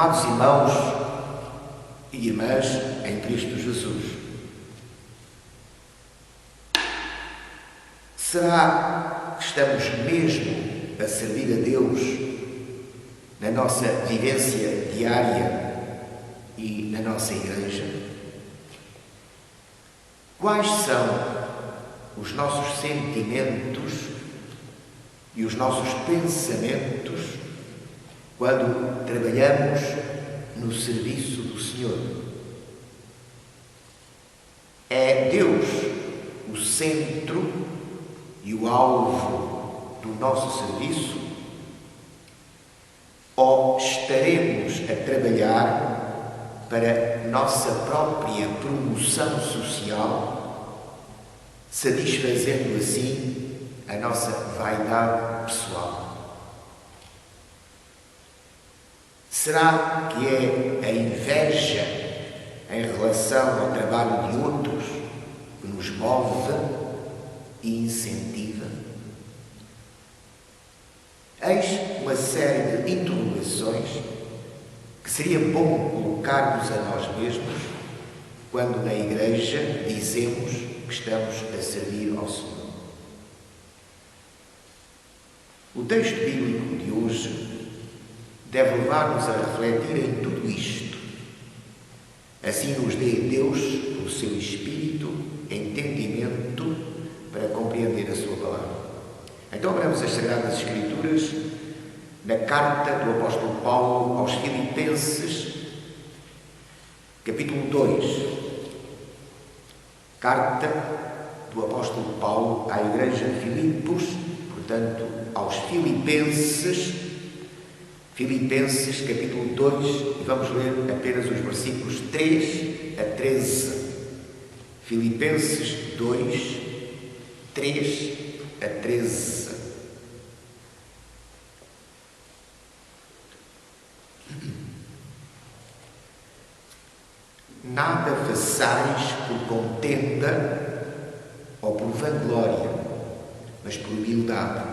Amados irmãos e irmãs em Cristo Jesus, será que estamos mesmo a servir a Deus na nossa vivência diária e na nossa igreja? Quais são os nossos sentimentos e os nossos pensamentos quando trabalhamos no serviço do Senhor? É Deus o centro e o alvo do nosso serviço? Ou estaremos a trabalhar para nossa própria promoção social, satisfazendo assim a nossa vaidade pessoal? Será que é a inveja em relação ao trabalho de outros que nos move e incentiva? Eis uma série de interrogações que seria bom colocarmos a nós mesmos quando na Igreja dizemos que estamos a servir ao Senhor. O texto bíblico de hoje deve levar-nos a refletir em tudo isto. Assim nos dê Deus, pelo seu Espírito, entendimento para compreender a sua palavra. Então abramos as Sagradas Escrituras na carta do apóstolo Paulo aos Filipenses, capítulo 2. Carta do apóstolo Paulo à igreja de Filipos, portanto, aos Filipenses, capítulo 2, e vamos ler apenas os versículos 3 a 13. Filipenses 2, 3 a 13. Nada façais por contenda ou por vanglória, mas por humildade.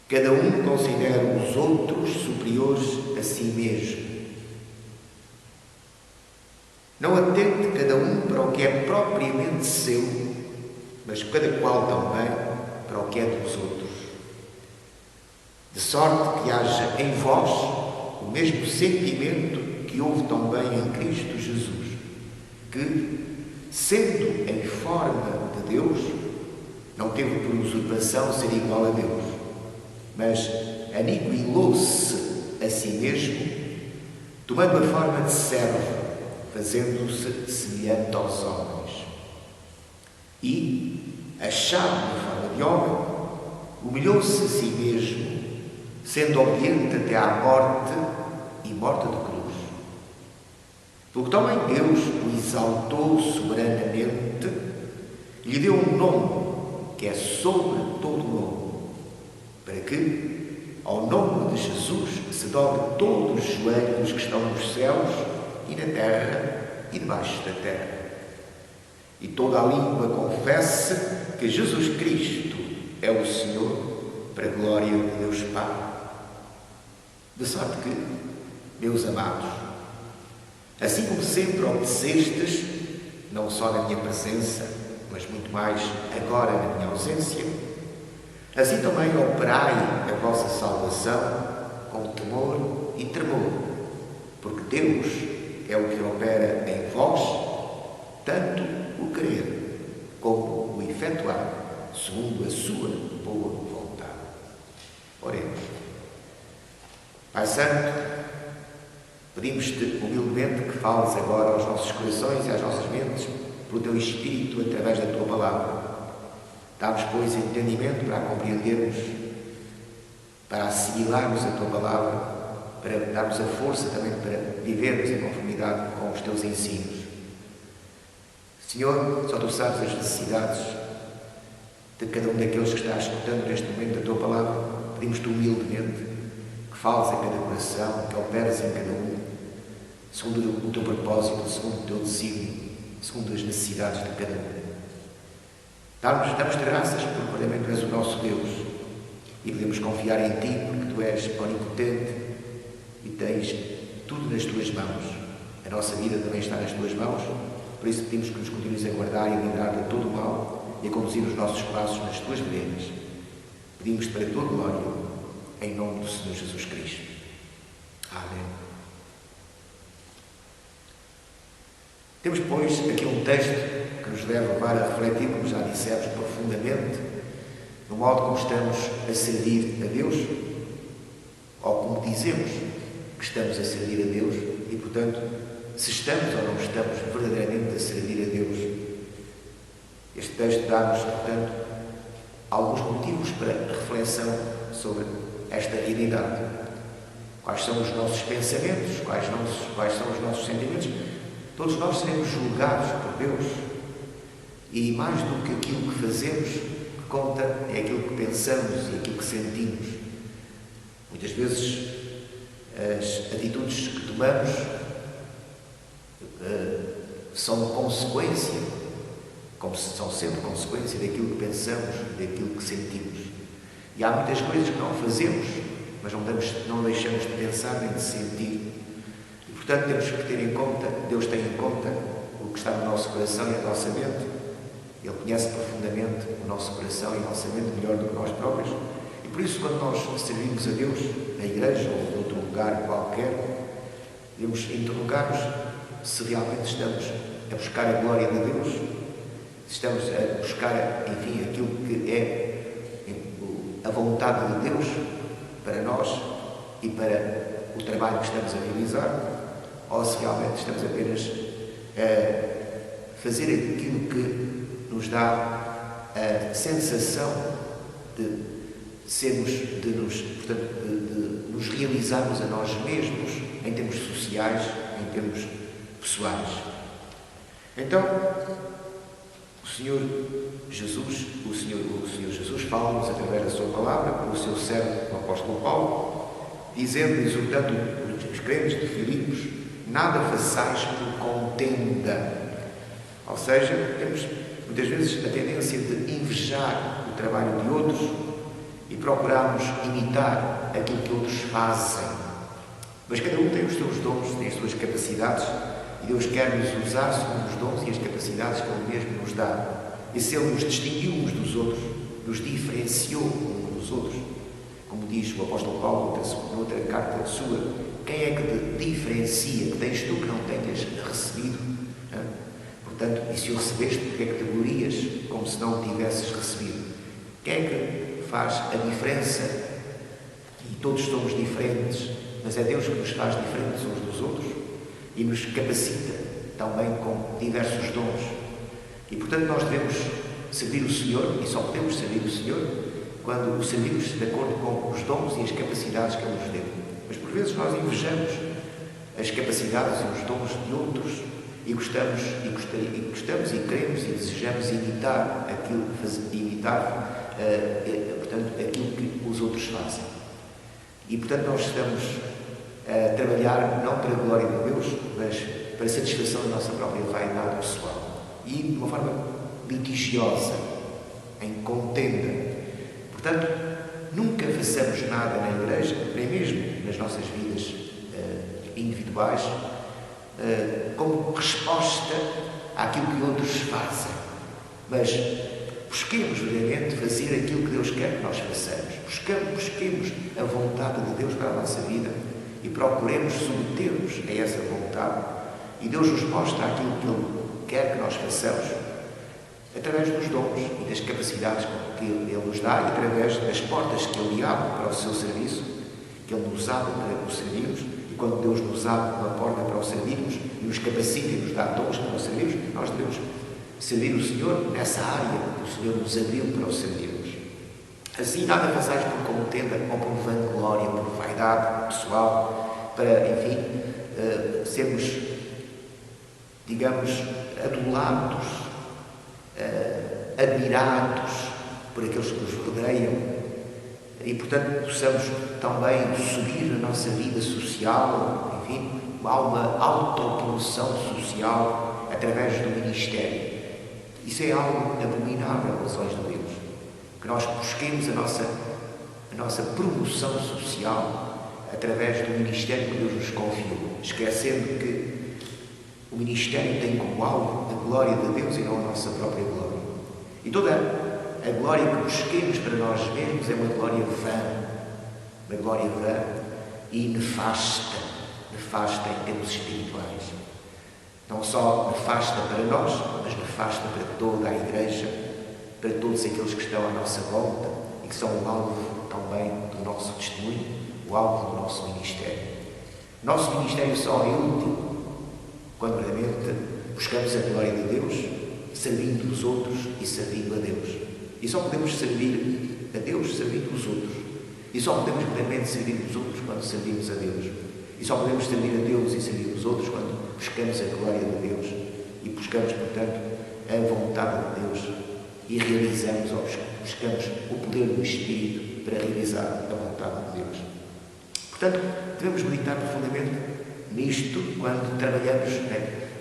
Cada um considera os outros superiores a si mesmo. Não atente cada um para o que é propriamente seu, mas cada qual também para o que é dos outros. De sorte que haja em vós o mesmo sentimento que houve também em Cristo Jesus, que, sendo em forma de Deus, não teve por usurpação ser igual a Deus, mas aniquilou-se a si mesmo, tomando a forma de servo, fazendo-se semelhante aos homens. E, achado na forma de homem, humilhou-se a si mesmo, sendo obediente até à morte e morte de cruz. Porque também Deus o exaltou soberanamente e lhe deu um nome que é sobre todo o nome, para que, ao nome de Jesus, se dobre todos os joelhos que estão nos céus e na terra e debaixo da terra, e toda a língua confesse que Jesus Cristo é o Senhor, para a glória de Deus Pai. De sorte que, meus amados, assim como sempre obedecestes, não só na minha presença, mas muito mais agora na minha ausência, assim também operai a vossa salvação com temor e tremor, porque Deus é o que opera em vós, tanto o querer como o efetuar, segundo a sua boa vontade. Oremos. Pai Santo, pedimos-te humildemente que fales agora aos nossos corações e às nossas mentes pelo teu Espírito através da tua palavra. Dá-nos, pois, entendimento para compreendermos, para assimilarmos a tua palavra, para darmos a força também para vivermos em conformidade com os teus ensinos. Senhor, só tu sabes as necessidades de cada um daqueles que está escutando neste momento a tua palavra. Pedimos-te humildemente que fales a cada coração, que operes em cada um, segundo o teu propósito, segundo o teu desígnio, segundo as necessidades de cada um. Damos-te graças porque verdadeiramente tu és o nosso Deus e podemos confiar em ti porque tu és onipotente e tens tudo nas tuas mãos. A nossa vida também está nas tuas mãos, por isso pedimos que nos continues a guardar e a livrar de todo o mal e a conduzir os nossos passos nas tuas veredas. Pedimos-te para a tua glória, em nome do Senhor Jesus Cristo. Amém. Temos, pois, aqui um texto que nos deve levar a refletir, como já dissemos, profundamente, no modo como estamos a servir a Deus, ou como dizemos que estamos a servir a Deus, e, portanto, se estamos ou não estamos verdadeiramente a servir a Deus. Este texto dá-nos, portanto, alguns motivos para reflexão sobre esta realidade. Quais são os nossos pensamentos, quais são os nossos sentimentos. Todos nós seremos julgados por Deus. E mais do que aquilo que fazemos, o que conta é aquilo que pensamos e aquilo que sentimos. Muitas vezes as atitudes que tomamos são consequência, como são sempre consequência daquilo que pensamos, daquilo que sentimos. E há muitas coisas que não fazemos, mas não deixamos de pensar nem de sentir. E, portanto, temos que ter em conta, Deus tem em conta o que está no nosso coração e a nossa mente. Ele conhece profundamente o nosso coração e a nossa mente melhor do que nós próprios. E por isso, quando nós servimos a Deus, na igreja ou em outro lugar qualquer, devemos interrogar-nos se realmente estamos a buscar a glória de Deus, se estamos a buscar, enfim, aquilo que é a vontade de Deus para nós e para o trabalho que estamos a realizar, ou se realmente estamos apenas a fazer aquilo que nos dá a sensação de sermos, portanto, de nos realizarmos a nós mesmos em termos sociais, em termos pessoais. Então, o Senhor Jesus fala-nos através da sua palavra, pelo seu servo, o apóstolo Paulo, dizendo, exortando os crentes de Filipos, nada façais por contenda. Ou seja, temos muitas vezes a tendência de invejar o trabalho de outros e procurarmos imitar aquilo que outros fazem. Mas cada um tem os seus dons, tem as suas capacidades, e Deus quer nos usar segundo os dons e as capacidades que Ele mesmo nos dá. E se Ele nos distinguiu uns dos outros, nos diferenciou uns dos outros, como diz o apóstolo Paulo noutra carta sua, quem é que te diferencia, que tens tu que não tenhas recebido? Portanto, e se o recebeste, porque é que te glorias como se não o tivesses recebido? Quem é que faz a diferença? E todos somos diferentes, mas é Deus que nos faz diferentes uns dos outros e nos capacita também com diversos dons. E, portanto, nós devemos servir o Senhor, e só podemos servir o Senhor quando o servirmos de acordo com os dons e as capacidades que Ele nos deu. Mas, por vezes, nós invejamos as capacidades e os dons de outros e gostamos e queremos e desejamos imitar portanto, aquilo que os outros fazem. E, portanto, nós estamos a trabalhar não para a glória de Deus, mas para a satisfação da nossa própria vaidade pessoal. E de uma forma litigiosa, em contenda. Portanto, nunca façamos nada na igreja, nem mesmo nas nossas vidas individuais, como resposta àquilo que outros fazem. Mas busquemos verdadeiramente fazer aquilo que Deus quer que nós façamos. Busquemos a vontade de Deus para a nossa vida e procuremos submeter-nos a essa vontade. E Deus nos mostra aquilo que Ele quer que nós façamos através dos dons e das capacidades que Ele nos dá e através das portas que Ele abre para o seu serviço, que Ele nos abre para o servirmos. E quando Deus nos abre uma porta para o servirmos e nos capacita e nos dá dons para o servirmos, nós devemos servir o Senhor nessa área que o Senhor nos abriu para o servirmos. Assim, nada façais por contenda ou por vanglória, por vaidade pessoal, para, enfim, sermos, digamos, adulados, admirados por aqueles que nos rodeiam e, portanto, possamos também subir na nossa vida social, enfim, há uma autopromoção social através do ministério. Isso é algo abominável aos olhos de Deus, que nós busquemos a nossa promoção social através do ministério que Deus nos confiou, esquecendo que o ministério tem como alvo a glória de Deus e não a nossa própria glória. E toda a glória que busquemos para nós mesmos é uma glória vã e nefasta em termos espirituais. Não só nefasta para nós, mas nefasta para toda a Igreja, para todos aqueles que estão à nossa volta e que são o alvo também do nosso testemunho, o alvo do nosso ministério. Nosso ministério só é útil quando realmente buscamos a glória de Deus, servindo os outros e servindo a Deus. E só podemos servir a Deus servindo os outros. E só podemos realmente servir os outros quando servimos a Deus. E só podemos servir a Deus e servir os outros quando buscamos a glória de Deus e buscamos, portanto, a vontade de Deus e realizamos ou buscamos o poder do Espírito para realizar a vontade de Deus. Portanto, devemos meditar profundamente nisto quando trabalhamos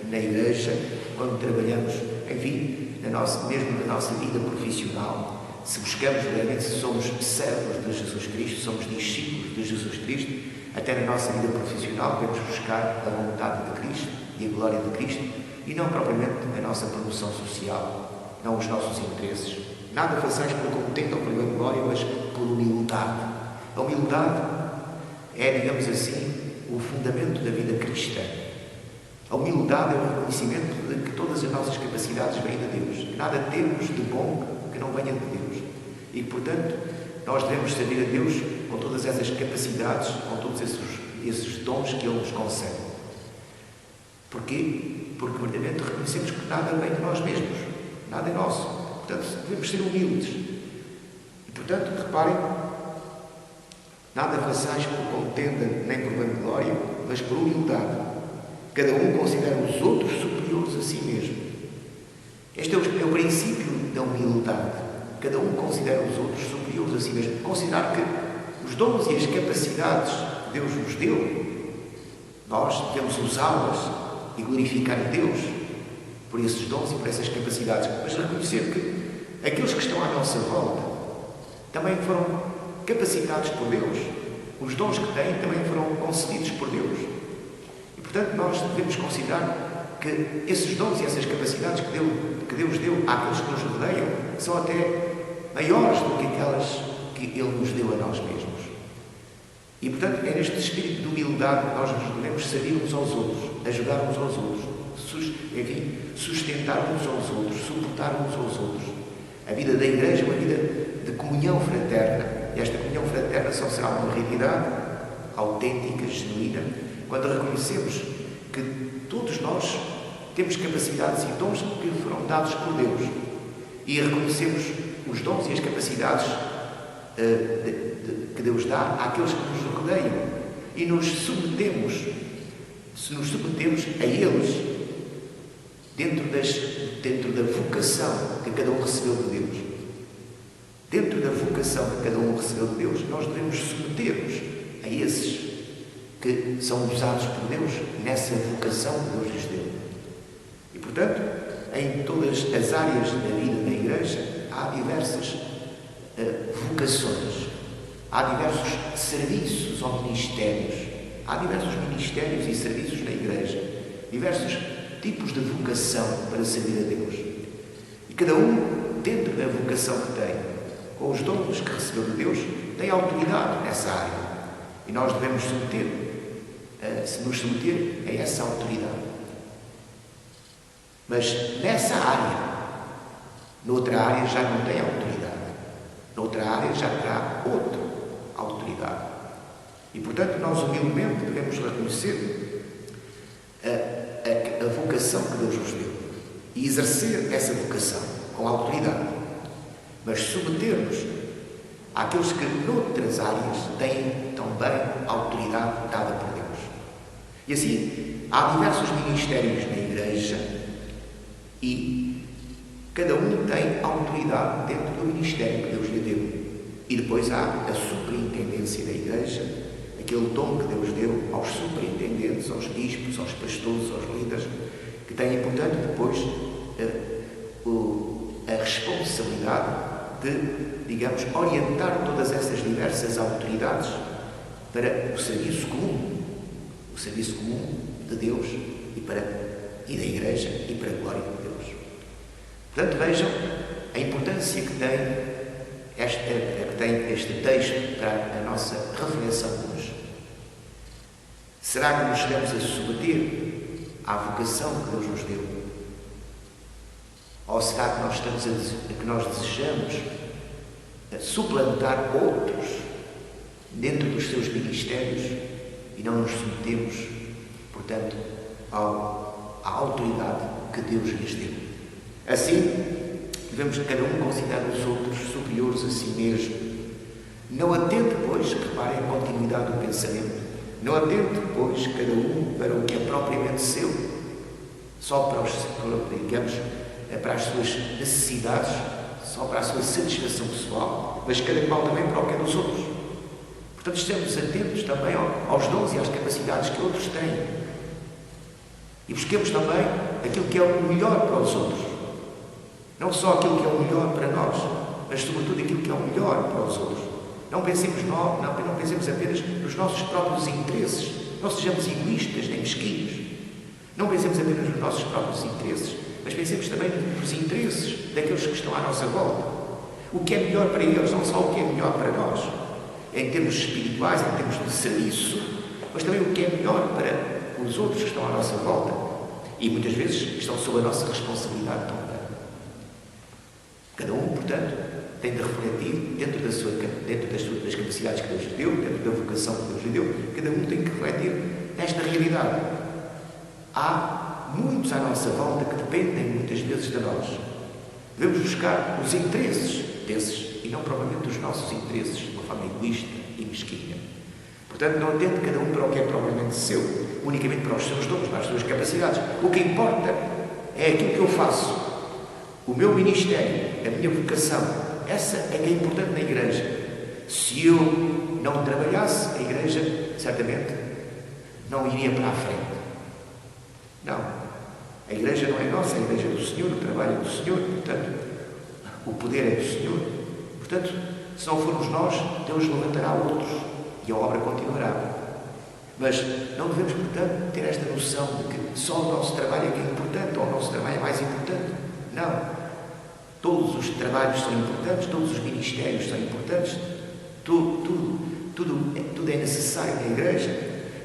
na Igreja, quando trabalhamos, enfim, mesmo na nossa vida profissional. Se buscamos realmente, se somos servos de Jesus Cristo, somos discípulos de Jesus Cristo, até na nossa vida profissional devemos buscar a vontade de Cristo e a glória de Cristo e não propriamente a nossa promoção social, não os nossos interesses. Nada façais por contenda ou por vanglória, mas por humildade. A humildade é, digamos assim, o fundamento da vida cristã. A humildade é o reconhecimento de que todas as nossas capacidades vêm de Deus, que nada temos de bom que não venha de Deus. E, portanto, nós devemos servir a Deus com todas essas capacidades, com todos esses dons que Ele nos concede. Porquê? Porque verdadeiramente reconhecemos que nada vem de nós mesmos, nada é nosso. Portanto, devemos ser humildes. E, portanto, reparem, nada façais por contenda nem por vanglória, mas por humildade. Cada um considera os outros superiores a si mesmo. Este é o princípio da humildade. Cada um considera os outros superiores a si mesmo. Considerar que os dons e as capacidades que Deus nos deu, nós devemos usá-las e glorificar a Deus por esses dons e por essas capacidades. Mas reconhecer que aqueles que estão à nossa volta também foram capacitados por Deus. Os dons que têm também foram concedidos por Deus. E, portanto, nós devemos considerar que esses dons e essas capacidades que Deus deu àqueles que nos rodeiam são até maiores do que aquelas que Ele nos deu a nós mesmos. E, portanto, é neste espírito de humildade que nós nos devemos servir uns aos outros, ajudar uns aos outros, sustentar uns aos outros, suportar uns aos outros. A vida da Igreja é uma vida de comunhão fraterna. E esta comunhão fraterna só será uma realidade autêntica, genuína, quando reconhecemos que todos nós temos capacidades e dons que foram dados por Deus e reconhecemos os dons e as capacidades que Deus dá àqueles que nos rodeiam e nos submetemos a eles dentro da vocação que cada um recebeu de Deus. Dentro da vocação que cada um recebeu de Deus, nós devemos submeter-nos a esses que são usados por Deus nessa vocação que Deus lhes deu. E, portanto, em todas as áreas da vida da Igreja há diversas vocações, há diversos serviços ou ministérios, há diversos ministérios e serviços na Igreja, diversos tipos de vocação para servir a Deus. E cada um, dentro da vocação que tem, com os dons que recebeu de Deus, tem autoridade nessa área. E nós devemos nos submeter a essa autoridade. Mas nessa área, noutra área já não tem autoridade. Noutra área já terá outra autoridade. E, portanto, nós humildemente devemos reconhecer a vocação que Deus nos deu e exercer essa vocação com autoridade. Mas submeter-nos àqueles que noutras áreas têm também autoridade dada por Deus. E assim, há diversos ministérios na Igreja e cada um tem autoridade dentro do ministério que Deus lhe deu. E depois há a superintendência da Igreja, aquele dom que Deus deu aos superintendentes, aos bispos, aos pastores, aos líderes, que têm, portanto, depois a responsabilidade de, digamos, orientar todas essas diversas autoridades para o serviço comum de Deus e da Igreja e para a glória de Deus. Portanto, vejam a importância que tem este texto para a nossa reflexão hoje. Será que nos estamos a submeter à vocação que Deus nos deu? Ou será que nós desejamos suplantar outros dentro dos seus ministérios e não nos submetemos, portanto, à autoridade que Deus lhes deu? Assim, devemos cada um considerar os outros superiores a si mesmo. Não atente, pois, reparem a continuidade do pensamento, não atente, pois, cada um para o que é propriamente seu, só para as suas necessidades, só para a sua satisfação pessoal, mas cada qual também para o que é dos outros. Portanto, estejamos atentos também aos dons e às capacidades que outros têm. E busquemos também aquilo que é o melhor para os outros. Não só aquilo que é o melhor para nós, mas sobretudo aquilo que é o melhor para os outros. Não pensemos apenas nos nossos próprios interesses. Não sejamos egoístas nem mesquinhos. Não pensemos apenas nos nossos próprios interesses, mas pensemos também nos interesses daqueles que estão à nossa volta. O que é melhor para eles, não só o que é melhor para nós, em termos espirituais, em termos de serviço, mas também o que é melhor para os outros que estão à nossa volta e muitas vezes estão sob a nossa responsabilidade também. Cada um, portanto, tem de refletir dentro das capacidades que Deus lhe deu, dentro da vocação que Deus lhe deu, cada um tem que refletir nesta realidade. Há muitos à nossa volta que dependem muitas vezes de nós. Devemos buscar os interesses desses e não propriamente os nossos interesses de uma forma egoísta e mesquinha. Portanto, não atende cada um para o que é propriamente seu, unicamente para os seus dons, para as suas capacidades. O que importa é aquilo que eu faço, o meu ministério, a minha vocação. Essa é que é importante na Igreja. Se eu não trabalhasse, a Igreja certamente não iria para a frente. Não. A Igreja não é nossa, a Igreja é do Senhor, o trabalho é do Senhor, portanto, o poder é do Senhor. Portanto, se não formos nós, Deus levantará outros e a obra continuará. Mas não devemos, portanto, ter esta noção de que só o nosso trabalho é que é importante, ou o nosso trabalho é mais importante. Não. Todos os trabalhos são importantes, todos os ministérios são importantes, tudo é necessário na Igreja,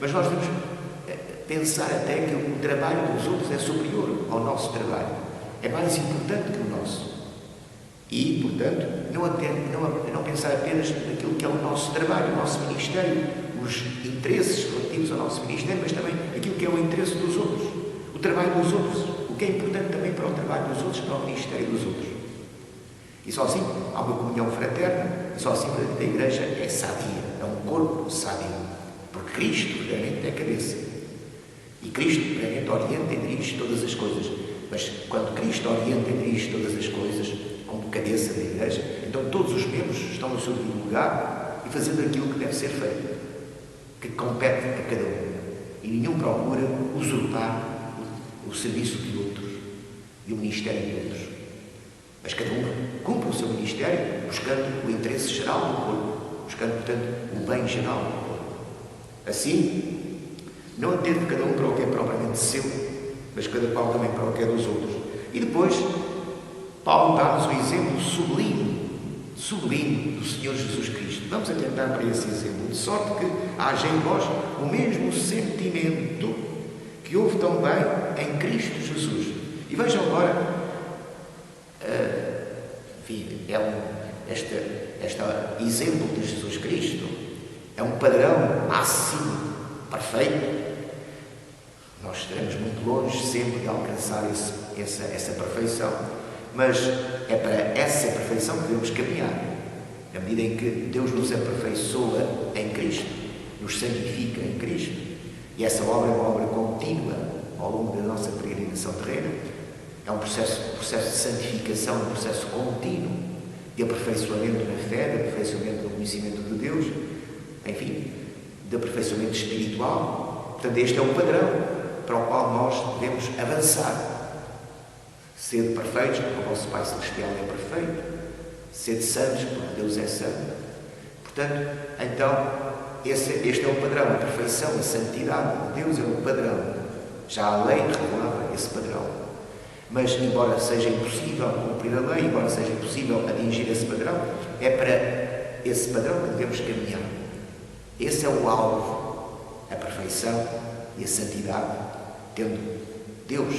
mas nós devemos pensar até que o trabalho dos outros é superior ao nosso trabalho, é mais importante que o nosso. E, portanto, não pensar apenas naquilo que é o nosso trabalho, o nosso ministério, os interesses relativos ao nosso ministério, mas também aquilo que é o interesse dos outros, o trabalho dos outros, o que é importante também para o trabalho dos outros, para o ministério dos outros. E só assim há uma comunhão fraterna, e só assim a Igreja é sadia, é um corpo sadio, porque Cristo realmente é a cabeça. E Cristo realmente orienta e dirige todas as coisas. Mas quando Cristo orienta e dirige todas as coisas, como cabeça da Igreja, então todos os membros estão no seu devido lugar e fazendo aquilo que deve ser feito, que compete a cada um. E nenhum procura usurpar o serviço de outros e o ministério de outros. Mas cada um cumpre o seu ministério buscando o interesse geral do corpo, buscando, portanto, o bem geral do corpo. Assim, não atende cada um para o que é propriamente seu, mas cada qual também para o que é dos outros. E depois, Paulo dá-nos o exemplo sublime do Senhor Jesus Cristo. Vamos atentar para esse exemplo, de sorte que haja em vós o mesmo sentimento que houve também em Cristo Jesus. E vejam agora, este exemplo de Jesus Cristo é um padrão máximo, perfeito. Nós estaremos muito longe sempre de alcançar essa perfeição, mas é para essa perfeição que devemos caminhar. Na medida em que Deus nos aperfeiçoa em Cristo, nos santifica em Cristo, e essa obra é uma obra contínua ao longo da nossa peregrinação terrena, é um processo de santificação, um processo contínuo de aperfeiçoamento na fé, de aperfeiçoamento no conhecimento de Deus, enfim, de aperfeiçoamento espiritual. Portanto, este é o padrão para o qual nós devemos avançar. Sede perfeitos, porque o vosso Pai Celestial é perfeito. Sede santos, porque Deus é santo. Portanto, então, este é o padrão, a perfeição, a santidade de Deus é o padrão. Já a lei revelava esse padrão. Mas, embora seja impossível cumprir a lei, embora seja impossível atingir esse padrão, é para esse padrão que devemos caminhar. Esse é o alvo, a perfeição e a santidade, tendo Deus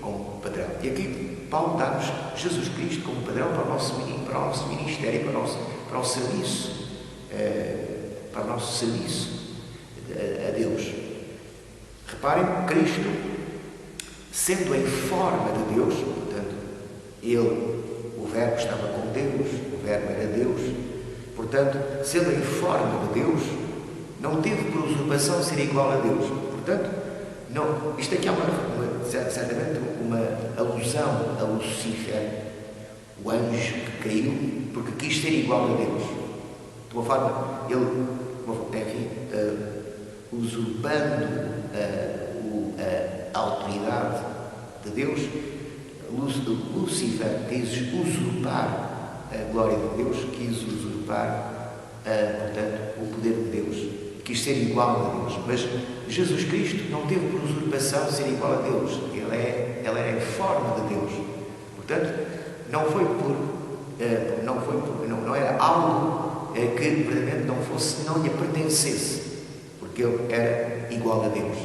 como padrão. E aqui Paulo dá-nos Jesus Cristo como padrão para o nosso ministério, para o serviço, para o nosso serviço a Deus. Reparem, Cristo, sendo em forma de Deus, portanto, o Verbo estava com Deus, o Verbo era Deus, portanto, sendo em forma de Deus, não teve por usurpação ser igual a Deus. Portanto, não, isto aqui é certamente uma alusão a Lucifer, o anjo que caiu porque quis ser igual a Deus. De uma forma, ele, enfim, usurpando a autoridade de Deus, Lucifer quis usurpar a glória de Deus, quis usurpar, portanto, o poder de Deus, quis ser igual a Deus. Mas Jesus Cristo não teve por usurpação ser igual a Deus. Ele era em forma de Deus. Portanto, não era algo que verdadeiramente não lhe pertencesse, porque ele era igual a Deus.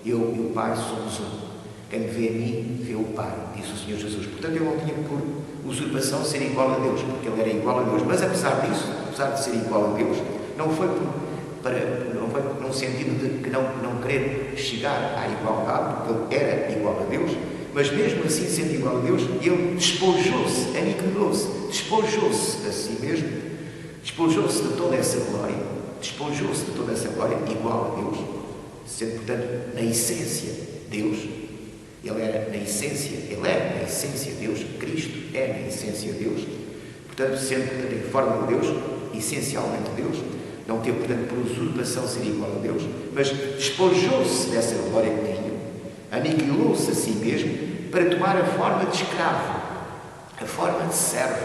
Eu e o Pai somos um. Quem me vê a mim, vê o Pai, disse o Senhor Jesus. Portanto, ele não tinha por usurpação ser igual a Deus, porque ele era igual a Deus. Mas apesar disso, apesar de ser igual a Deus, não foi num sentido de que não querer chegar à igualdade, porque ele era igual a Deus, mas mesmo assim, sendo igual a Deus, ele despojou-se, aniquilou-se, despojou-se a si mesmo, despojou-se de toda essa glória, igual a Deus, sendo, portanto, na essência Deus. Ele era na essência Deus, Cristo é na essência Deus, portanto, sendo, portanto, em forma de Deus, essencialmente Deus, não teve, portanto, por usurpação ser igual a Deus, mas despojou-se dessa glória que tinha, aniquilou-se a si mesmo para tomar a forma de escravo, a forma de servo,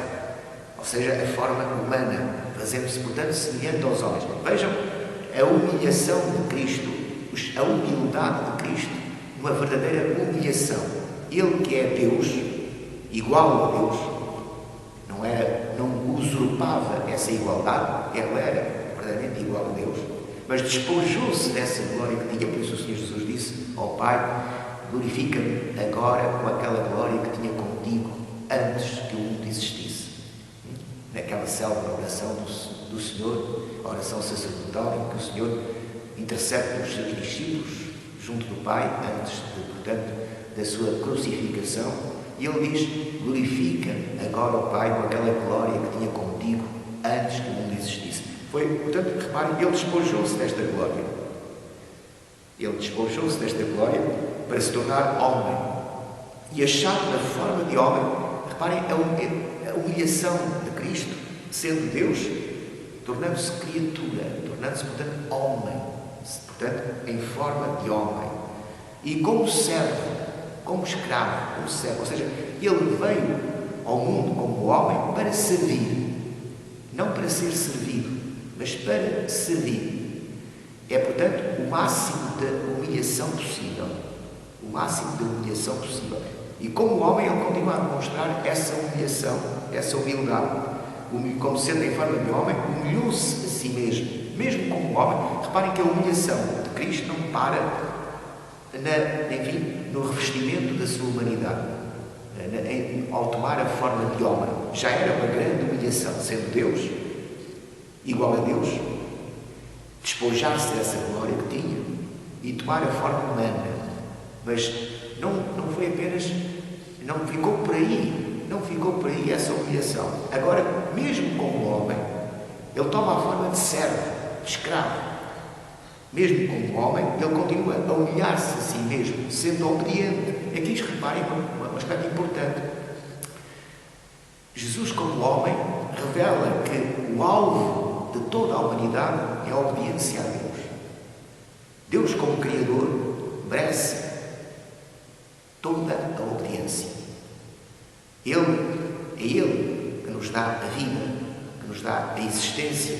ou seja, a forma humana, fazendo-se, portanto, semelhante aos homens. Vejam a humilhação de Cristo, a humildade de Cristo, uma verdadeira humilhação. Ele que é Deus, igual a Deus, não usurpava essa igualdade, ele era verdadeiramente igual a Deus, mas despojou-se dessa glória que tinha. Por isso o Senhor Jesus disse ao Pai: glorifica-me agora com aquela glória que tinha contigo antes que o mundo existisse. Naquela célebre oração do Senhor, a oração sacerdotal em que o Senhor intercede pelos seus discípulos junto do Pai antes, portanto, da sua crucificação, e ele diz: glorifica agora o Pai com aquela glória que tinha contigo antes que o mundo existisse. Portanto, reparem, ele despojou-se desta glória. Ele despojou-se desta glória para se tornar homem. E achado na forma de homem, reparem a humilhação de Cristo, sendo Deus, tornando-se criatura, tornando-se, portanto, homem, portanto, em forma de homem. E como servo, como escravo, como servo, ou seja, ele veio ao mundo como homem para servir, não para ser servido, mas para servir. É, portanto, o máximo da humilhação possível. O máximo da humilhação possível. E como homem, ele continua a demonstrar essa humilhação, essa humildade. Como sendo em forma de homem, humilhou-se a si mesmo. Mesmo como homem, reparem que a humilhação de Cristo não para no revestimento da sua humanidade. Ao tomar a forma de homem. Já era uma grande humilhação, sendo Deus, igual a Deus, despojar-se dessa glória que tinha e tomar a forma humana. Mas não foi apenas, não ficou por aí essa humilhação. Agora, mesmo como homem, ele toma a forma de servo, de escravo. Mesmo como homem, ele continua a humilhar-se a si mesmo, sendo obediente. Aqui reparem um aspecto importante. Jesus, como homem, revela que o alvo de toda a humanidade é a obediência a Deus. Deus, como Criador, merece toda a obediência. É Ele que nos dá a vida, que nos dá a existência.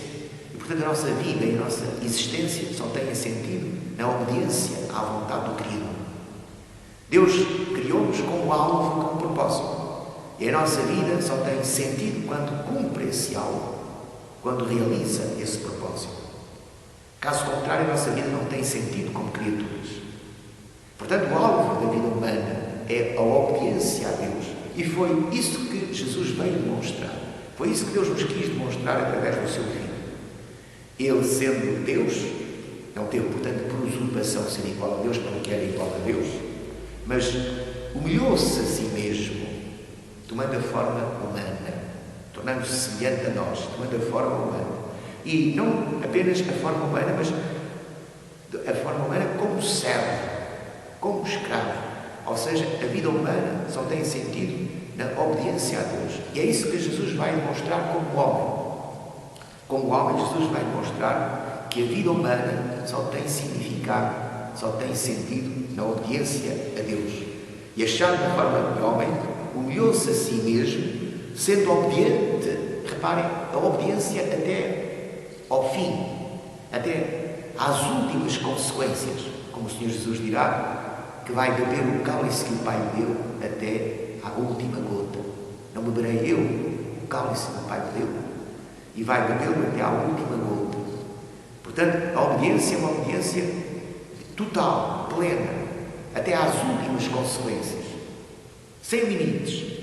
E, Portanto, a nossa vida e a nossa existência só têm sentido na obediência à vontade do Criador. Deus criou-nos com um alvo, com um propósito. E a nossa vida só tem sentido quando cumpre esse alvo, quando realiza esse propósito. Caso contrário, a nossa vida não tem sentido como criaturas. Portanto, o alvo da vida humana é a obediência a Deus. E foi isso que Jesus veio demonstrar. Foi isso que Deus nos quis demonstrar através do seu Filho. Ele, sendo Deus, não teve, portanto, por usurpação ser igual a Deus, porque era igual a Deus, mas humilhou-se a si mesmo, tomando a forma humana, tornando-se semelhante a nós, tomando a forma humana. E não apenas a forma humana, mas a forma humana como servo, como escravo. Ou seja, a vida humana só tem sentido na obediência a Deus. E é isso que Jesus vai demonstrar como homem. Como homem, Jesus vai demonstrar que a vida humana só tem significado, só tem sentido na obediência a Deus. E achando a forma de homem, humilhou-se a si mesmo, sendo obediente, reparem, a obediência até ao fim, até às últimas consequências, como o Senhor Jesus dirá, que vai beber o cálice que o Pai lhe deu até à última gota. Não beberei eu o cálice que o Pai me deu? E vai bebê-lo até à última gota. Portanto, a obediência é uma obediência total, plena, até às últimas consequências, sem limites,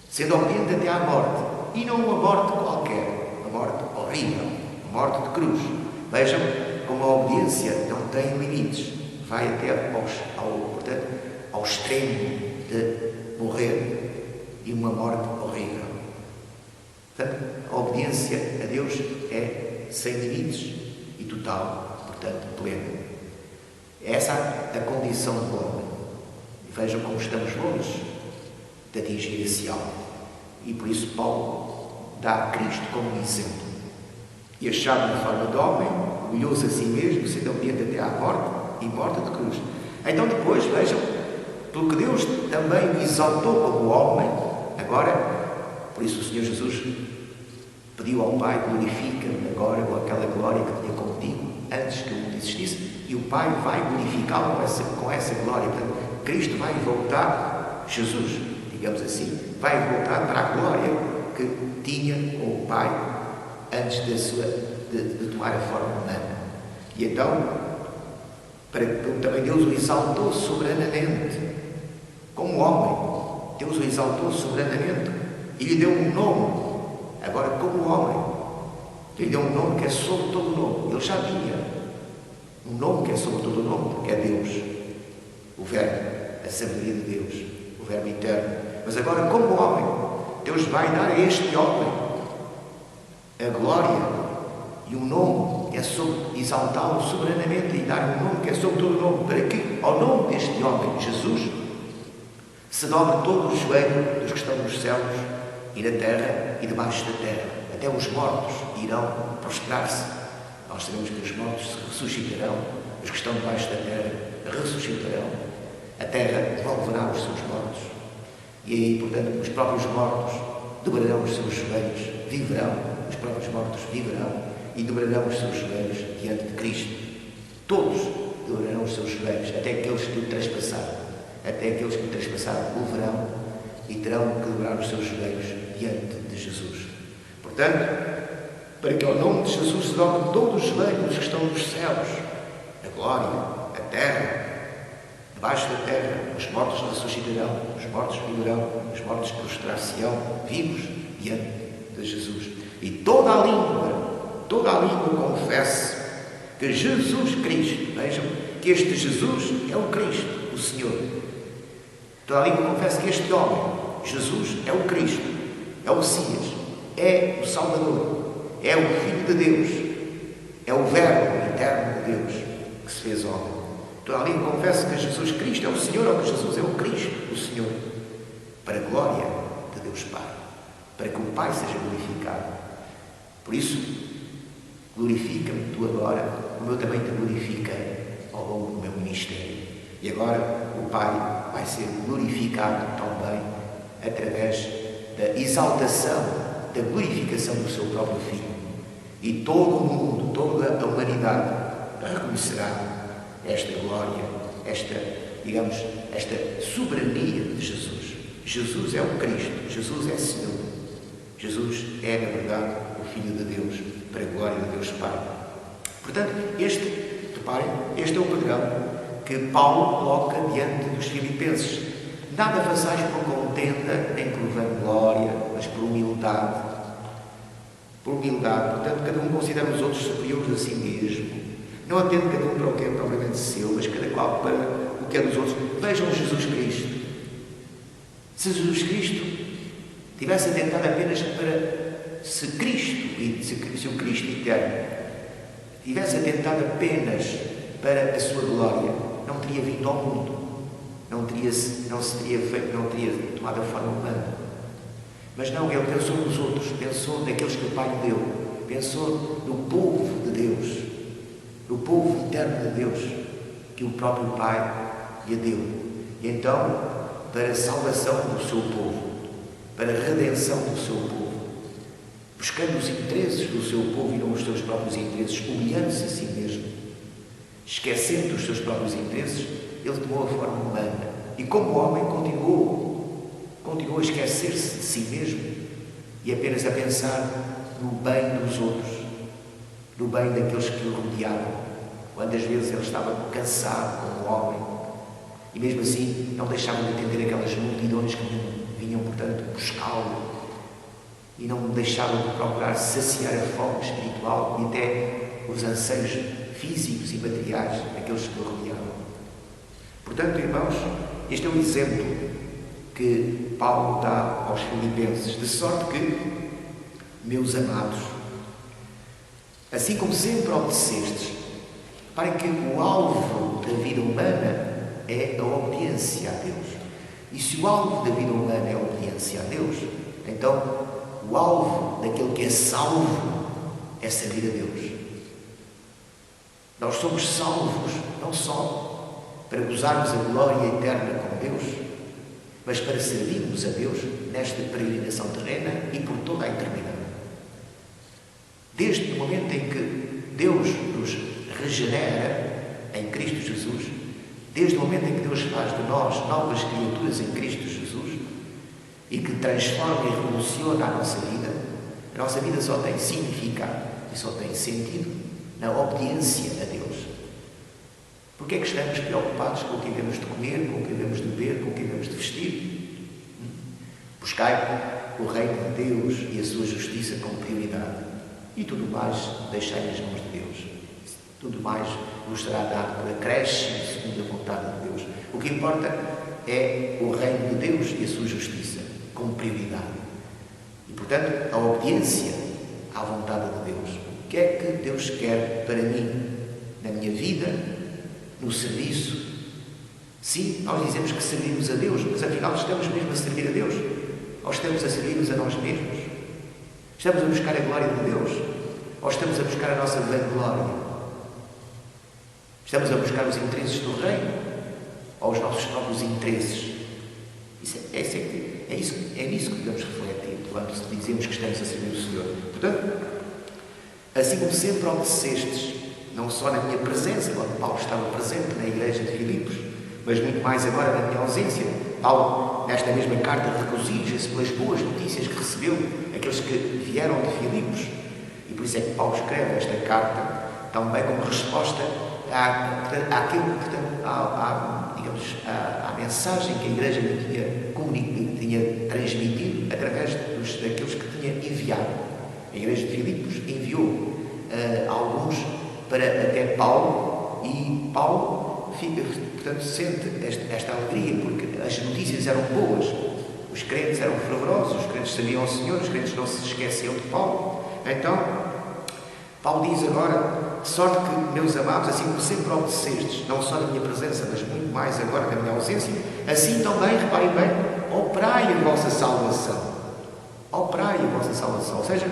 sendo obediente até à morte, e não uma morte qualquer, uma morte horrível, uma morte de cruz. Vejam como a obediência não tem limites, vai até portanto, ao extremo de morrer, e uma morte horrível. Portanto, a obediência a Deus é sem limites e total, portanto, plena. Essa é a condição do homem. E vejam como estamos longe de atingir esse alvo. E por isso Paulo dá a Cristo como um exemplo. E achado na forma de homem, humilhou-se a si mesmo, sendo obediente até à morte e morte de cruz. Então depois, vejam, pelo que Deus também o exaltou como homem, agora, por isso o Senhor Jesus pediu ao Pai, glorifica-me agora com aquela glória que tinha contigo antes que o mundo existisse, e o Pai vai glorificá-lo com essa glória. Portanto, Cristo vai voltar, Jesus, digamos assim, vai voltar para a glória que tinha com o Pai antes de tomar a forma humana. E então, também Deus o exaltou soberanamente, como homem. Deus o exaltou soberanamente e lhe deu um nome. Agora, como homem, lhe deu um nome que é sobre todo o nome. Ele já tinha um nome que é sobre todo o nome, porque é Deus, o Verbo, a sabedoria de Deus, o Verbo eterno. Mas agora, como homem, Deus vai dar a este homem a glória e um nome que é sobre exaltá-lo soberanamente e dar um nome que é sobre todo o nome, para que, ao nome deste homem, Jesus, se dobre todo o joelho dos que estão nos céus e na terra e debaixo da terra. Até os mortos irão prostrar-se. Nós sabemos que os mortos se ressuscitarão, os que estão debaixo da terra ressuscitarão. A terra devolverá os seus mortos. E aí, portanto, os próprios mortos dobrarão os seus joelhos, viverão, os próprios mortos viverão e dobrarão os seus joelhos diante de Cristo. Todos dobrarão os seus joelhos, até aqueles que o traspassaram. Até aqueles que o traspassaram o verão e terão que dobrar os seus joelhos diante de Jesus. Portanto, para que ao nome de Jesus se dobre todos os joelhos que estão nos céus, a glória, a terra, debaixo da terra, os mortos ressuscitarão, os mortos viverão, os mortos prostrar-se-ão, vivos diante de Jesus. E toda a língua confesse que Jesus Cristo, vejam, que este Jesus é o Cristo, o Senhor. Toda a língua confessa que este homem, Jesus, é o Cristo, é o Messias, é o Salvador, é o Filho de Deus, é o Verbo eterno de Deus que se fez homem. Toda a língua confessa que Jesus Cristo é o Senhor, ou que Jesus é o Cristo, o Senhor, para a glória de Deus Pai, para que o Pai seja glorificado. Por isso, glorifica-me tu agora, como eu também te glorifiquei ao longo do meu ministério. E agora o Pai vai ser glorificado também através da exaltação, da glorificação do seu próprio Filho. E todo o mundo, toda a humanidade reconhecerá esta glória, esta soberania de Jesus. Jesus é o Cristo, Jesus é Senhor. Jesus é, na verdade, o Filho de Deus, para a glória de Deus Pai. Portanto, reparem, este é o padrão que Paulo coloca diante dos filipenses. Nada façais por contenda, nem por vanglória, mas por humildade. Por humildade, portanto, cada um considera os outros superiores a si mesmo. Não atende cada um para o que é propriamente seu, mas cada qual para o que é dos outros. Vejam Jesus Cristo. Se Jesus Cristo tivesse atentado apenas para se o Cristo eterno tivesse atentado apenas para a sua glória, não teria vindo ao mundo, não teria tomado a forma humana. Mas não, ele pensou nos outros, pensou naqueles que o Pai lhe deu, pensou no povo de Deus, no povo eterno de Deus, que o próprio Pai lhe deu. E então, para a salvação do seu povo, para a redenção do seu povo, buscando os interesses do seu povo e não os seus próprios interesses, humilhando-se a si mesmo, esquecendo dos seus próprios interesses, ele tomou a forma humana. E como homem continuou a esquecer-se de si mesmo e apenas a pensar no bem dos outros, no bem daqueles que o rodeavam. Quantas vezes ele estava cansado como homem e mesmo assim não deixava de atender aquelas multidões que vinham, portanto, buscá-lo e não deixavam de procurar saciar a fome espiritual e até os anseios físicos e materiais daqueles que o rodeavam. Portanto, irmãos, este é o exemplo que Paulo dá aos filipenses, de sorte que, meus amados, assim como sempre obedecestes, reparem que o alvo da vida humana é a obediência a Deus. E se o alvo da vida humana é a obediência a Deus, então o alvo daquele que é salvo é servir a Deus. Nós somos salvos não só para gozarmos a glória eterna com Deus, mas para servirmos a Deus nesta peregrinação terrena e por toda a eternidade. Desde o momento em que Deus nos regenera em Cristo Jesus, desde o momento em que Deus faz de nós novas criaturas em Cristo Jesus e que transforma e revoluciona a nossa vida só tem significado e só tem sentido na obediência a Deus. Porque é que estamos preocupados com o que devemos de comer, com o que devemos de beber, com o que devemos de vestir? Buscai o reino de Deus e a sua justiça com prioridade. E tudo mais deixai nas mãos de Deus. Tudo mais vos será dado por acréscimo segundo a vontade de Deus. O que importa é o reino de Deus e a sua justiça como prioridade. E, portanto, a obediência à vontade de Deus. O que é que Deus quer para mim, na minha vida, no serviço? Sim, nós dizemos que servimos a Deus, mas afinal estamos mesmo a servir a Deus? Ou estamos a servir-nos a nós mesmos? Estamos a buscar a glória de Deus? Ou estamos a buscar a nossa vanglória? Estamos a buscar os interesses do reino? Ou os nossos próprios interesses? É nisso que devemos refletir quando dizemos que estamos a servir o Senhor. Portanto, assim como sempre obedecestes, não só na minha presença, quando Paulo estava presente na igreja de Filipos, mas muito mais agora na minha ausência. Paulo, nesta mesma carta, regozija-se pelas boas notícias que recebeu, aqueles que vieram de Filipos. E por isso é que Paulo escreve esta carta, também como resposta à mensagem que a igreja lhe tinha transmitido através daqueles que tinha enviado. A igreja de Filipos enviou alguns para até Paulo, e Paulo portanto, sente esta alegria, porque as notícias eram boas, os crentes eram fervorosos, os crentes serviam ao Senhor, os crentes não se esqueciam de Paulo. Então, Paulo diz agora, de sorte que, meus amados, assim como sempre obedecestes, não só na minha presença, mas muito mais agora na minha ausência, assim também, reparem bem, operai a vossa salvação. Operai a vossa salvação. Ou seja,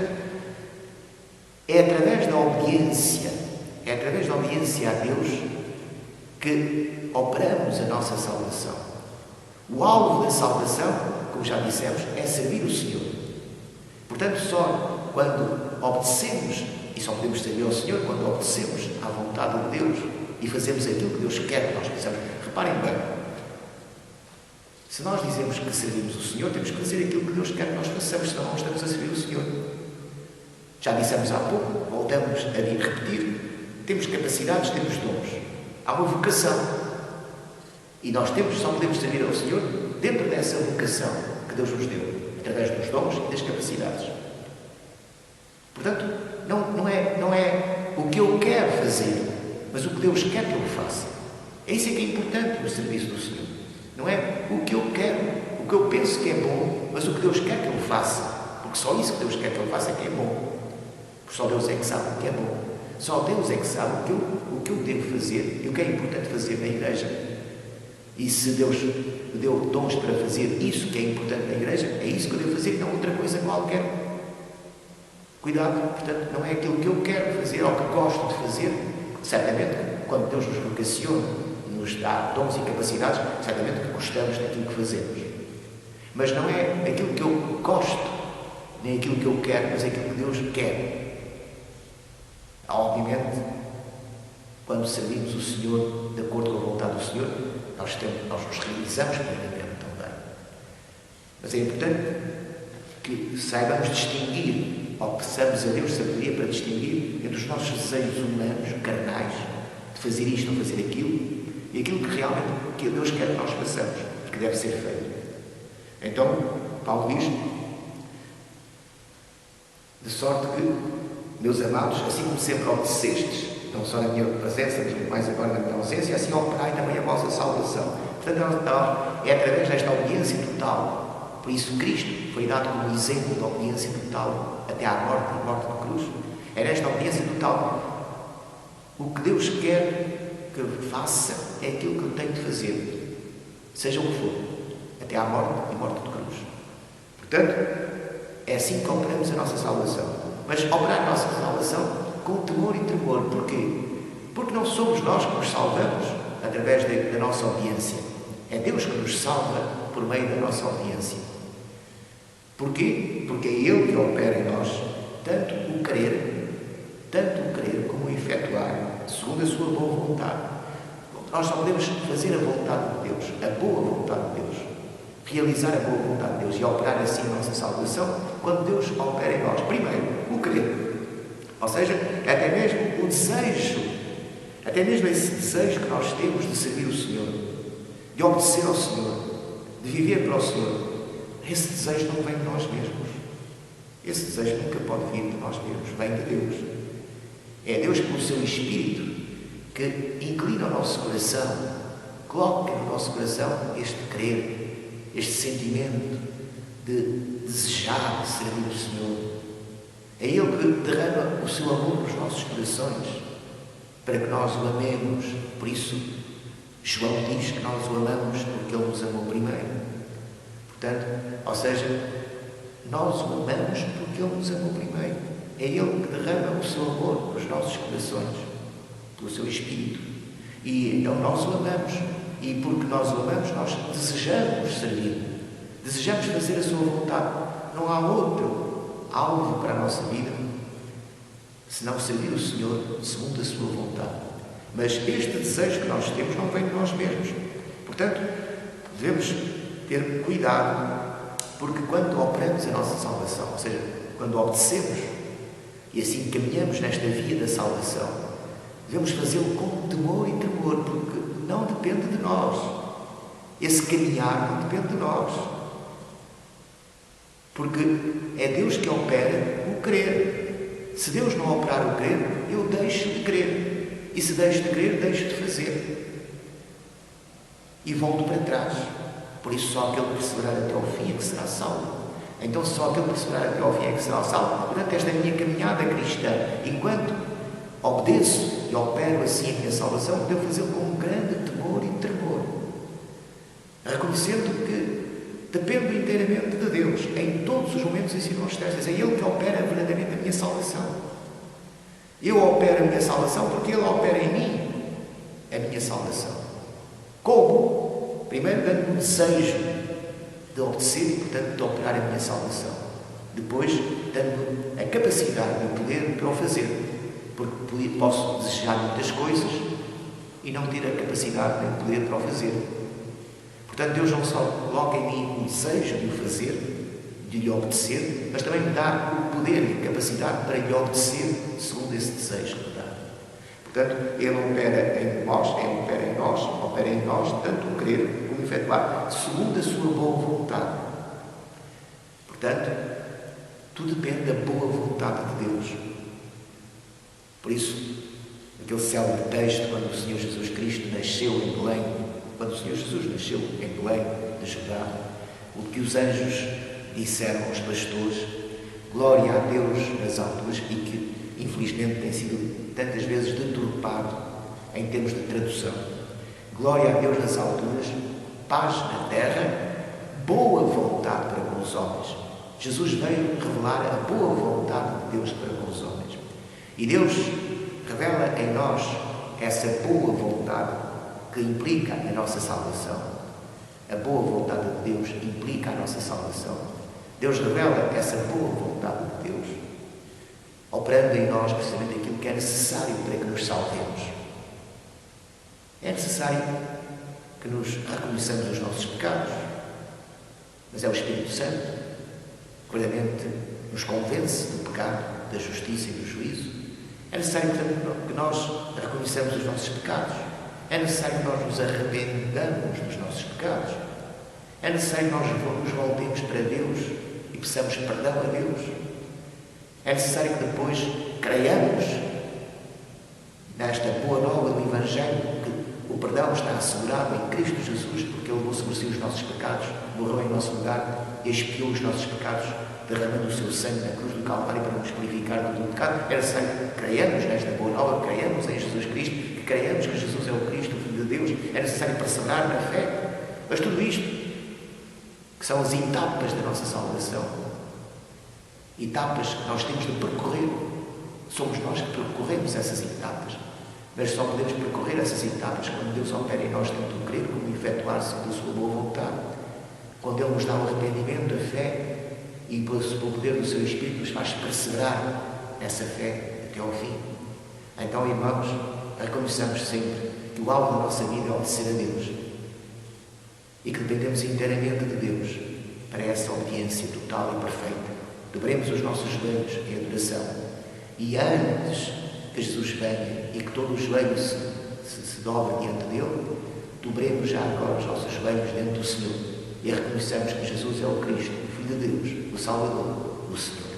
é através da obediência a Deus que operamos a nossa salvação. O alvo da salvação, como já dissemos, é servir o Senhor. Portanto, só quando obedecemos E só podemos servir ao Senhor quando obedecemos à vontade de Deus e fazemos aquilo que Deus quer que nós façamos. Reparem bem, se nós dizemos que servimos o Senhor, temos que fazer aquilo que Deus quer que nós façamos, senão não estamos a servir o Senhor. Já dissemos há pouco, voltamos a repetir, temos capacidades, temos dons. Há uma vocação. E nós só podemos servir ao Senhor dentro dessa vocação que Deus nos deu, através dos dons e das capacidades. Portanto, não é o que eu quero fazer, mas o que Deus quer que eu faça. É isso que é importante no serviço do Senhor. Não é o que eu quero, o que eu penso que é bom, mas o que Deus quer que eu faça. Porque só isso que Deus quer que eu faça é que é bom. Porque só Deus é que sabe o que é bom. Só Deus é que sabe o que eu devo fazer e o que é importante fazer na igreja. E se Deus me deu dons para fazer isso que é importante na igreja, é isso que eu devo fazer e não outra coisa qualquer. Cuidado, portanto, não é aquilo que eu quero fazer ou que gosto de fazer. Certamente, quando Deus nos vocaciona, nos dá dons e capacidades, certamente que gostamos daquilo que fazemos. Mas não é aquilo que eu gosto, nem aquilo que eu quero, mas aquilo que Deus quer. Obviamente, quando servimos o Senhor de acordo com a vontade do Senhor, nós nos realizamos plenamente também. Mas é importante que saibamos distinguir, ou peçamos a Deus sabedoria para distinguir entre os nossos desejos humanos, carnais, de fazer isto ou fazer aquilo, e aquilo que realmente Deus quer que nós façamos, que deve ser feito. Então, Paulo diz, de sorte que, meus amados, assim como sempre obedecestes, não só na minha presença, mas mais agora na minha ausência, assim operai também a vossa salvação. Portanto, é através desta obediência total. Por isso, Cristo foi dado como exemplo de obediência total até à morte e morte de cruz. É nesta obediência total. O que Deus quer que eu faça é aquilo que eu tenho de fazer, seja o que for, até à morte e morte de cruz. Portanto, é assim que operamos a nossa salvação. Mas operar a nossa salvação com temor e tremor. Porquê? Porque não somos nós que nos salvamos através da nossa obediência. É Deus que nos salva por meio da nossa obediência. Porquê? Porque é Ele que opera em nós tanto o querer como o efetuar, segundo a sua boa vontade. Nós só podemos fazer a vontade de Deus, a boa vontade de Deus, realizar a boa vontade de Deus e operar assim a nossa salvação quando Deus opera em nós. Primeiro, o querer. Ou seja, até mesmo o desejo, até mesmo esse desejo que nós temos de servir o Senhor, de obedecer ao Senhor, de viver para o Senhor, esse desejo não vem de nós mesmos. Esse desejo nunca pode vir de nós mesmos, vem de Deus. É Deus, pelo seu Espírito, que inclina o nosso coração, coloca no nosso coração este querer, este sentimento de desejar servir o Senhor. É Ele que derrama o seu amor nos nossos corações, para que nós o amemos. Por isso, João diz que nós o amamos porque Ele nos amou primeiro. Portanto, ou seja, nós o amamos porque Ele nos amou primeiro. É Ele que derrama o seu amor nos nossos corações, pelo seu Espírito. E então nós o amamos. E porque nós o amamos, nós desejamos servir. Desejamos fazer a sua vontade. Não há outro alvo para a nossa vida senão servir o Senhor segundo a sua vontade. Mas este desejo que nós temos não vem de nós mesmos. Portanto, devemos ter cuidado, porque quando operamos a nossa salvação, ou seja, quando obedecemos e assim caminhamos nesta via da salvação, devemos fazê-lo com temor e tremor, porque não depende de nós. Esse caminhar não depende de nós. Porque é Deus que opera o querer. Se Deus não operar o querer, eu deixo de querer. E se deixo de querer, deixo de fazer. E volto para trás. Por isso só aquele que perseverar até ao fim é que será salvo. Então só aquele que perseverar até ao fim é que será salvo. Durante esta minha caminhada cristã, enquanto obedeço e opero assim a minha salvação, devo fazê-lo com um grande temor e tremor. Reconhecendo que dependo inteiramente de Deus, em todos os momentos e circunstâncias. É Ele que opera verdadeiramente a minha salvação. Eu opero a minha salvação porque Ele opera em mim a minha salvação. Como? Primeiro, dando-me o desejo de obedecer e, portanto, de operar a minha salvação. Depois, dando a capacidade e o poder para o fazer. Porque posso desejar muitas coisas e não ter a capacidade nem o poder para o fazer. Portanto, Deus não só coloca em mim o desejo de o fazer, de lhe obedecer, mas também me dá o poder e a capacidade para lhe obedecer segundo esse desejo que me dá. Portanto, Ele opera em nós, tanto o querer como o efetuar, segundo a sua boa vontade. Portanto, tudo depende da boa vontade de Deus. Por isso, aquele célebre texto, quando o Senhor Jesus Cristo nasceu em Belém, quando o Senhor Jesus nasceu em Belém, de Judá, o que os anjos disseram aos pastores, glória a Deus nas alturas, e que, infelizmente, tem sido tantas vezes deturpado em termos de tradução. Glória a Deus nas alturas, paz na terra, boa vontade para com os homens. Jesus veio revelar a boa vontade de Deus para com os homens. E Deus revela em nós essa boa vontade que implica a nossa salvação. A boa vontade de Deus implica a nossa salvação. Deus revela essa boa vontade de Deus, operando em nós precisamente aquilo que é necessário para que nos salvemos. É necessário que nos reconheçamos os nossos pecados, mas é o Espírito Santo que verdadeiramente nos convence do pecado, da justiça e do juízo. É necessário, portanto, que nós reconheçamos os nossos pecados. É necessário que nós nos arrependamos dos nossos pecados. É necessário que nós nos voltemos para Deus e peçamos perdão a Deus. É necessário que depois creiamos nesta boa nova do Evangelho, que o perdão está assegurado em Cristo Jesus, porque Ele levou sobre si os nossos pecados, morreu em nosso lugar e expiou os nossos pecados, derramando o seu sangue na cruz do Calvário para nos purificar do pecado. É necessário que creiamos nesta boa nova, que creiamos em Jesus Cristo, que creiamos que Jesus é o Cristo, o Filho de Deus. É necessário perseverar na fé. Mas tudo isto, que são as etapas da nossa salvação, etapas que nós temos de percorrer, somos nós que percorremos essas etapas. Mas só podemos percorrer essas etapas quando Deus opera em nós tanto o querer como o efetuar segundo a sua boa vontade. Quando Ele nos dá o arrependimento, a fé, e pelo poder do seu Espírito nos faz perseverar nessa fé até ao fim. Então, irmãos, reconheçamos sempre que o alvo da nossa vida é obedecer a Deus e que dependemos inteiramente de Deus para essa obediência total e perfeita. Dobremos os nossos joelhos em adoração e antes que Jesus venha e que todo o joelho se dobre diante dele, dobremos já agora os nossos joelhos diante do Senhor e reconheçamos que Jesus é o Cristo, o Filho de Deus, o Salvador, o Senhor.